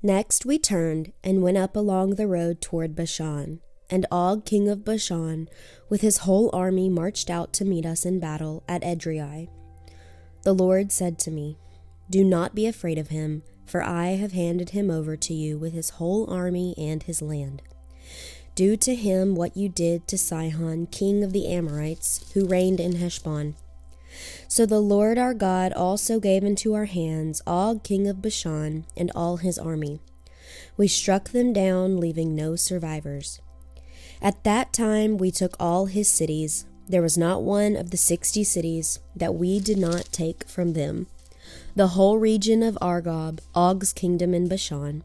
Next we turned and went up along the road toward Bashan, and Og king of Bashan with his whole army marched out to meet us in battle at Edrei. The Lord said to me, "Do not be afraid of him, for I have handed him over to you with his whole army and his land. Do to him what you did to Sihon king of the Amorites, who reigned in Heshbon." So the Lord our God also gave into our hands Og king of Bashan and all his army. We struck them down, leaving no survivors. At that time we took all his cities. There was not one of the 60 cities that we did not take from them. The whole region of Argob, Og's kingdom in Bashan.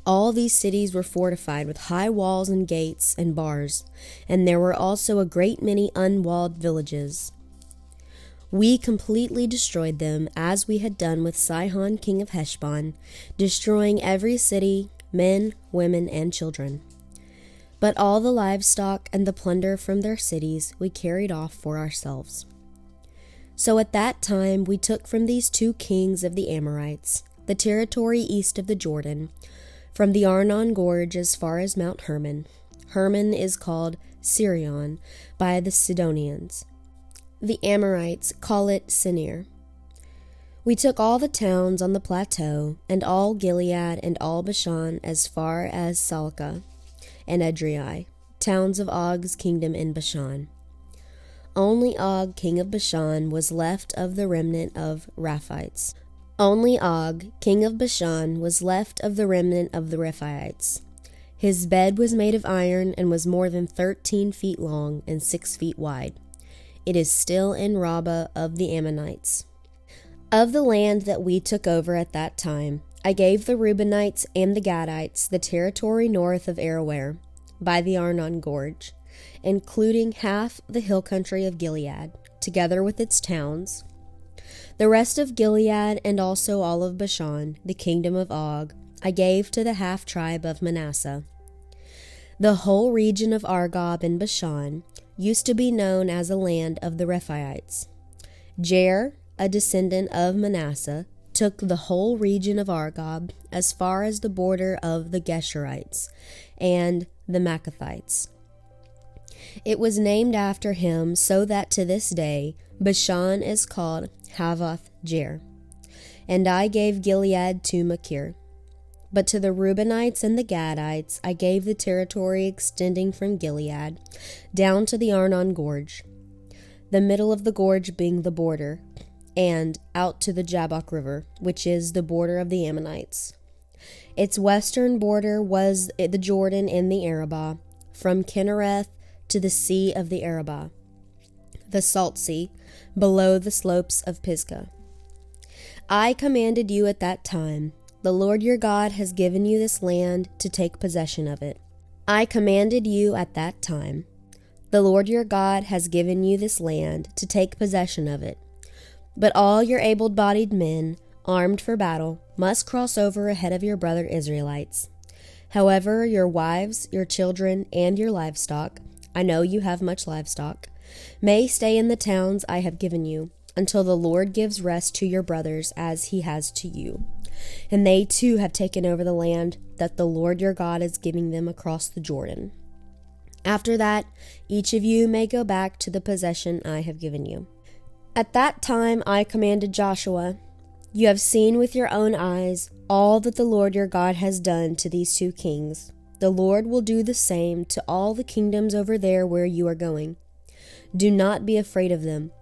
All these cities were fortified with high walls and gates and bars, and there were also a great many unwalled villages. We completely destroyed them, as we had done with Sihon king of Heshbon, destroying every city, men, women, and children. But all the livestock and the plunder from their cities we carried off for ourselves. So at that time we took from these 2 kings of the Amorites the territory east of the Jordan, from the Arnon Gorge as far as Mount Hermon. Hermon is called Sirion by the Sidonians. The Amorites call it Sinir. We took all the towns on the plateau, and all Gilead and all Bashan as far as Salcah and Edrei, towns of Og's kingdom in Bashan. Only Og king of Bashan was left of the remnant of Rephaites. Only Og king of Bashan was left of the remnant of the Rephaites. His bed was made of iron and was more than 13 feet long and 6 feet wide. It is still in Rabbah of the Ammonites. Of the land that we took over at that time, I gave the Reubenites and the Gadites the territory north of Aroer, by the Arnon Gorge, including half the hill country of Gilead, together with its towns. The rest of Gilead and also all of Bashan, the kingdom of Og, I gave to the half-tribe of Manasseh. The whole region of Argob in Bashan used to be known as a land of the Rephaites. Jair, a descendant of Manasseh, took the whole region of Argob as far as the border of the Geshurites and the Maccathites. It was named after him, so that to this day Bashan is called Havoth Jair. And I gave Gilead to Machir. But to the Reubenites and the Gadites I gave the territory extending from Gilead down to the Arnon Gorge, the middle of the gorge being the border, and out to the Jabbok River, which is the border of the Ammonites. Its western border was the Jordan in the Arabah, from Kinnereth to the sea of the Arabah, the Salt Sea, below the slopes of Pisgah. I commanded you at that time, "The Lord your God has given you this land to take possession of it." I commanded you at that time, "The Lord your God has given you this land to take possession of it." But all your able-bodied men, armed for battle, must cross over ahead of your brother Israelites. However, your wives, your children, and your livestock, I know you have much livestock, may stay in the towns I have given you, until the Lord gives rest to your brothers as he has to you. And they too have taken over the land that the Lord your God is giving them across the Jordan. After that, each of you may go back to the possession I have given you. At that time I commanded Joshua, "You have seen with your own eyes all that the Lord your God has done to these 2 kings. The Lord will do the same to all the kingdoms over there where you are going. Do not be afraid of them.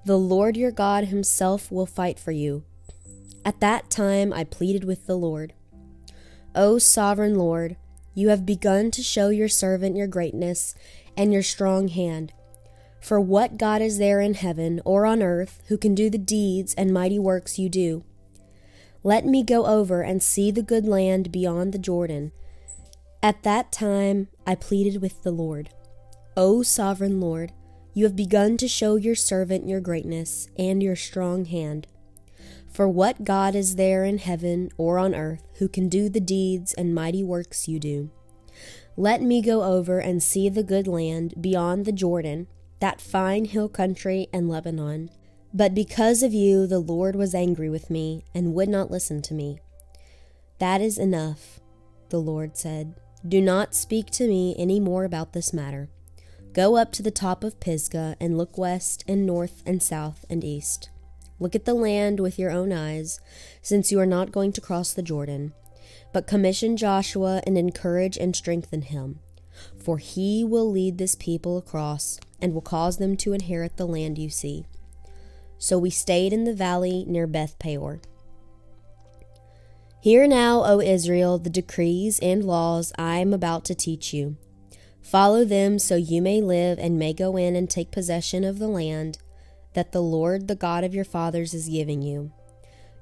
The Lord your God himself will fight for you." At that time I pleaded with the Lord, "O sovereign Lord, you have begun to show your servant your greatness and your strong hand. For what God is there in heaven or on earth who can do the deeds and mighty works you do? Let me go over and see the good land beyond the Jordan." At that time I pleaded with the Lord, "O sovereign Lord, you have begun to show your servant your greatness and your strong hand. For what God is there in heaven or on earth who can do the deeds and mighty works you do? Let me go over and see the good land beyond the Jordan, that fine hill country and Lebanon." But because of you the Lord was angry with me and would not listen to me. "That is enough," the Lord said. "Do not speak to me any more about this matter. Go up to the top of Pisgah and look west and north and south and east. Look at the land with your own eyes, since you are not going to cross the Jordan. But commission Joshua and encourage and strengthen him, for he will lead this people across and will cause them to inherit the land you see." So we stayed in the valley near Beth Peor. "Hear now, O Israel, the decrees and laws I am about to teach you. Follow them so you may live and may go in and take possession of the land that the Lord, the God of your fathers, is giving you.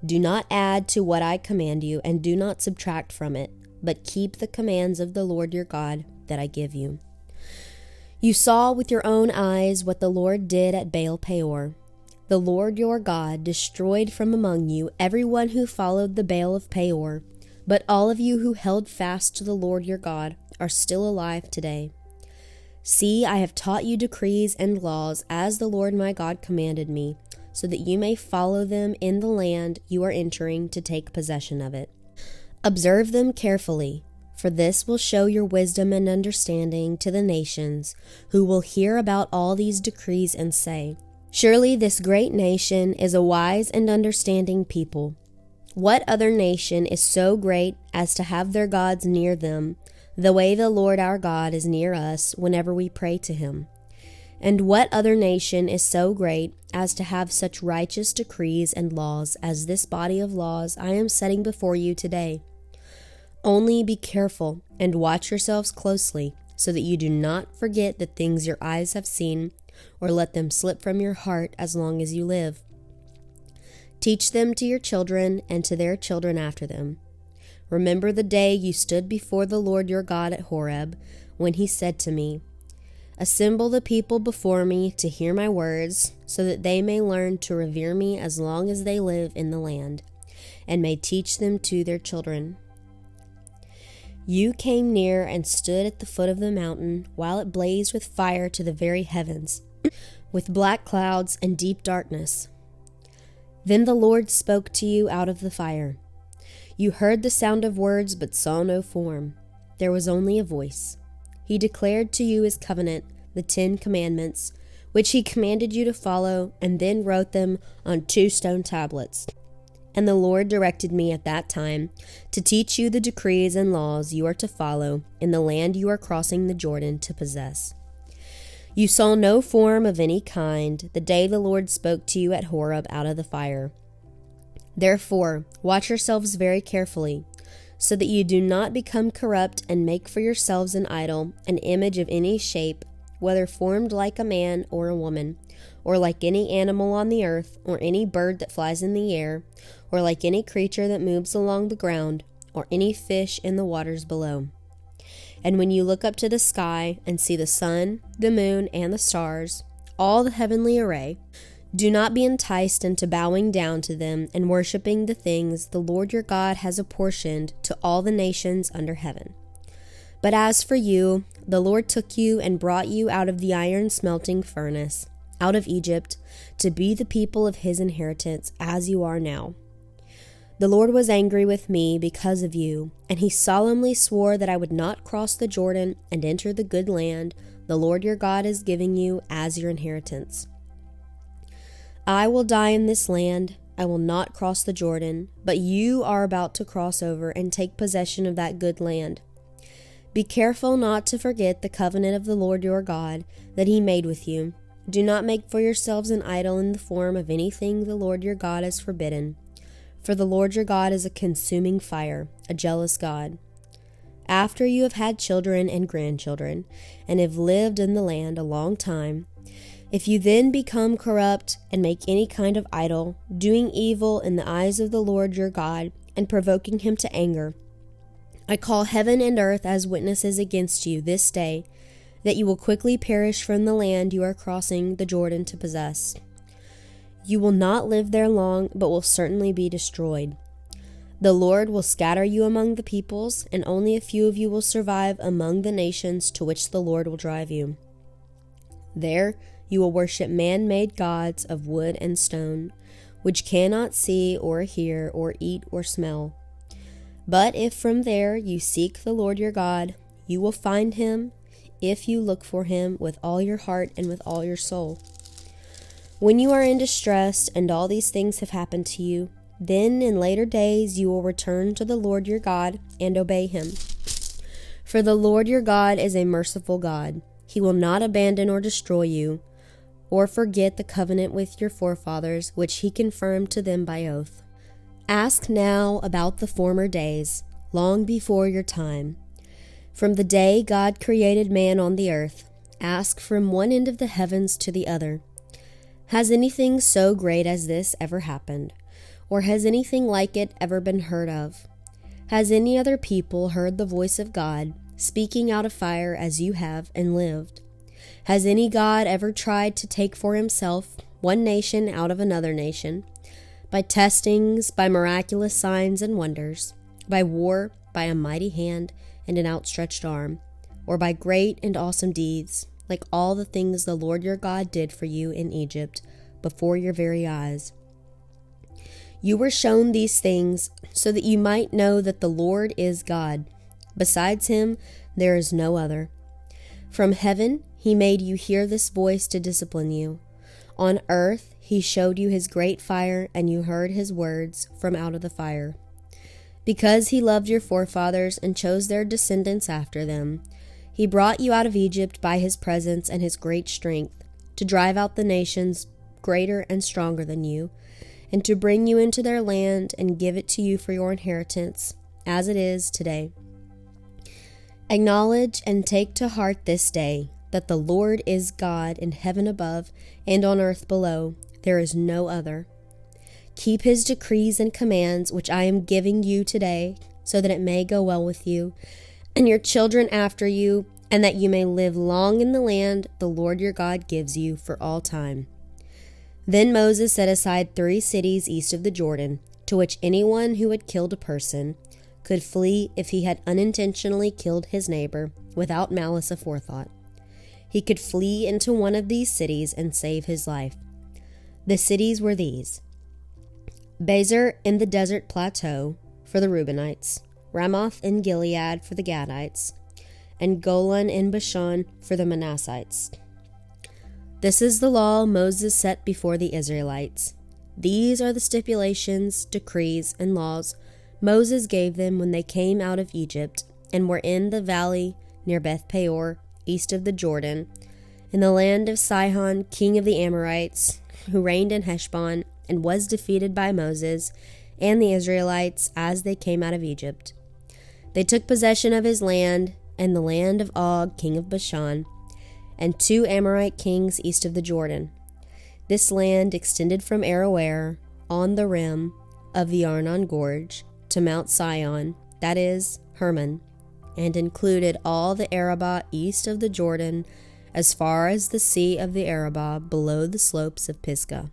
Do not add to what I command you, and do not subtract from it, but keep the commands of the Lord your God that I give you. You saw with your own eyes what the Lord did at Baal Peor. The Lord your God destroyed from among you everyone who followed the Baal of Peor, but all of you who held fast to the Lord your God are still alive today. See, I have taught you decrees and laws as the Lord my God commanded me, so that you may follow them in the land you are entering to take possession of it. Observe them carefully, for this will show your wisdom and understanding to the nations, who will hear about all these decrees and say, 'Surely this great nation is a wise and understanding people.' What other nation is so great as to have their gods near them, the way the Lord our God is near us whenever we pray to him? And what other nation is so great as to have such righteous decrees and laws as this body of laws I am setting before you today? Only be careful and watch yourselves closely, so that you do not forget the things your eyes have seen, or let them slip from your heart as long as you live. Teach them to your children and to their children after them. Remember the day you stood before the Lord your God at Horeb, when he said to me, 'Assemble the people before me to hear my words, so that they may learn to revere me as long as they live in the land, and may teach them to their children.' You came near and stood at the foot of the mountain, while it blazed with fire to the very heavens, with black clouds and deep darkness. Then the Lord spoke to you out of the fire. You heard the sound of words, but saw no form. There was only a voice. He declared to you his covenant, the 10 Commandments, which he commanded you to follow, and then wrote them on 2 stone tablets. And the Lord directed me at that time to teach you the decrees and laws you are to follow in the land you are crossing the Jordan to possess. You saw no form of any kind the day the Lord spoke to you at Horeb out of the fire. Therefore, watch yourselves very carefully, so that you do not become corrupt and make for yourselves an idol, an image of any shape, whether formed like a man or a woman, or like any animal on the earth, or any bird that flies in the air, or like any creature that moves along the ground, or any fish in the waters below. And when you look up to the sky and see the sun, the moon, and the stars, all the heavenly array, do not be enticed into bowing down to them and worshiping the things the Lord your God has apportioned to all the nations under heaven. But as for you, the Lord took you and brought you out of the iron smelting furnace, out of Egypt, to be the people of his inheritance, as you are now. The Lord was angry with me because of you, and he solemnly swore that I would not cross the Jordan and enter the good land the Lord your God is giving you as your inheritance. I will die in this land. I will not cross the Jordan, but you are about to cross over and take possession of that good land. Be careful not to forget the covenant of the Lord your God that he made with you. Do not make for yourselves an idol in the form of anything the Lord your God has forbidden. For the Lord your God is a consuming fire, a jealous God. After you have had children and grandchildren, and have lived in the land a long time, if you then become corrupt and make any kind of idol, doing evil in the eyes of the Lord your God, and provoking him to anger, I call heaven and earth as witnesses against you this day, that you will quickly perish from the land you are crossing the Jordan to possess. You will not live there long, but will certainly be destroyed. The Lord will scatter you among the peoples, and only a few of you will survive among the nations to which the Lord will drive you. There you will worship man-made gods of wood and stone, which cannot see or hear or eat or smell. But if from there you seek the Lord your God, you will find him if you look for him with all your heart and with all your soul. When you are in distress and all these things have happened to you, then in later days you will return to the Lord your God and obey him. For the Lord your God is a merciful God. He will not abandon or destroy you, or forget the covenant with your forefathers, which he confirmed to them by oath. Ask now about the former days, long before your time. From the day God created man on the earth, ask from one end of the heavens to the other. Has anything so great as this ever happened? Or has anything like it ever been heard of? Has any other people heard the voice of God, speaking out of fire as you have and lived? Has any God ever tried to take for himself one nation out of another nation? By testings, by miraculous signs and wonders, by war, by a mighty hand and an outstretched arm, or by great and awesome deeds, like all the things the Lord your God did for you in Egypt, before your very eyes. You were shown these things so that you might know that the Lord is God. Besides him, there is no other. From heaven, he made you hear this voice to discipline you. On earth, he showed you his great fire, and you heard his words from out of the fire. Because he loved your forefathers and chose their descendants after them, he brought you out of Egypt by his presence and his great strength, to drive out the nations greater and stronger than you, and to bring you into their land and give it to you for your inheritance, as it is today. Acknowledge and take to heart this day that the Lord is God in heaven above and on earth below. There is no other. Keep his decrees and commands, which I am giving you today, so that it may go well with you and your children after you, and that you may live long in the land the Lord your God gives you for all time. Then Moses set aside 3 cities east of the Jordan, to which anyone who had killed a person could flee if he had unintentionally killed his neighbor without malice aforethought. He could flee into one of these cities and save his life. The cities were these: Bezer in the desert plateau for the Reubenites, Ramoth in Gilead for the Gadites, and Golan in Bashan for the Manassites. This is the law Moses set before the Israelites. These are the stipulations, decrees, and laws Moses gave them when they came out of Egypt and were in the valley near Beth Peor, east of the Jordan, in the land of Sihon, king of the Amorites, who reigned in Heshbon and was defeated by Moses and the Israelites as they came out of Egypt. They took possession of his land and the land of Og, king of Bashan, and 2 Amorite kings east of the Jordan. This land extended from Aroer on the rim of the Arnon Gorge to Mount Sion, that is, Hermon, and included all the Arabah east of the Jordan as far as the sea of the Arabah below the slopes of Pisgah.